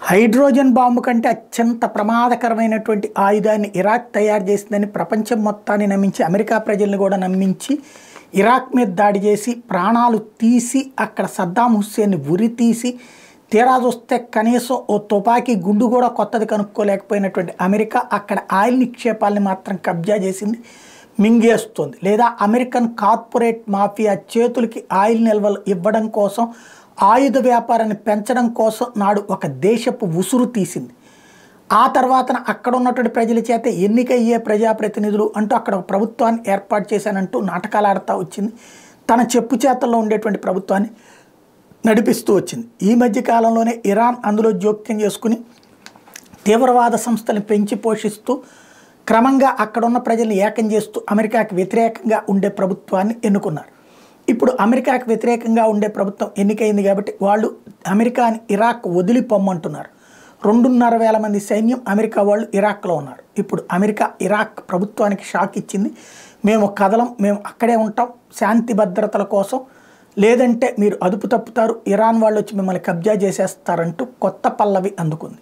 Hydrogen bomb కంటే అత్యంత ప్రమాదకరమైనటువంటి ఆయుధాన్ని ఇరాక్ తయారు చేసిందని ప్రపంచం మొత్తాన్ని నమ్మించి అమెరికా ప్రజల్ని కూడా నమ్మించి ఇరాక్ మీద దాడి చేసి ప్రాణాలు తీసి అక్కడ సద్దాం హుస్సేన్ని ఉరి తీసి తీరా చూస్తే కనీసం ఓ తుపాకీ గుండు కూడా కొత్తది కనుక్కోలేకపోయినటువంటి అమెరికా అక్కడ ఆయిల్ నిక్షేపాలని మాత్రం కబ్జా చేసింది, మింగేస్తుంది. లేదా అమెరికన్ కార్పొరేట్ మాఫియా చేతులకి ఆయిల్ నిల్వలు ఇవ్వడం కోసం, ఆయుధ వ్యాపారాన్ని పెంచడం కోసం నాడు ఒక దేశపు ఉసురు తీసింది. ఆ తర్వాత అక్కడ ఉన్నటువంటి ప్రజల చేత ఎన్నికయ్యే ప్రజాప్రతినిధులు అంటూ అక్కడ ఒక ప్రభుత్వాన్ని ఏర్పాటు చేశానంటూ నాటకాలు ఆడుతూ వచ్చింది. తన చెప్పు చేతల్లో ఉండేటువంటి ప్రభుత్వాన్ని నడిపిస్తూ వచ్చింది. ఈ మధ్య కాలంలోనే ఇరాన్ అందులో జోక్యం చేసుకుని తీవ్రవాద సంస్థలను పెంచి పోషిస్తూ క్రమంగా అక్కడున్న ప్రజల్ని ఏకం చేస్తూ అమెరికాకి వ్యతిరేకంగా ఉండే ప్రభుత్వాన్ని ఎన్నుకున్నారు. ఇప్పుడు అమెరికాకి వ్యతిరేకంగా ఉండే ప్రభుత్వం ఎన్నికైంది కాబట్టి వాళ్ళు అమెరికాని ఇరాక్ వదిలిపోమ్మంటున్నారు. 2,500 మంది సైన్యం అమెరికా వాళ్ళు ఇరాక్లో ఉన్నారు. ఇప్పుడు అమెరికా ఇరాక్ ప్రభుత్వానికి షాక్ ఇచ్చింది. మేము కదలం, మేము అక్కడే ఉంటాం శాంతి భద్రతల కోసం, లేదంటే మీరు అదుపు తప్పుతారు, ఇరాన్ వాళ్ళు వచ్చి మిమ్మల్ని కబ్జా చేసేస్తారంటూ కొత్త పల్లవి అందుకుంది.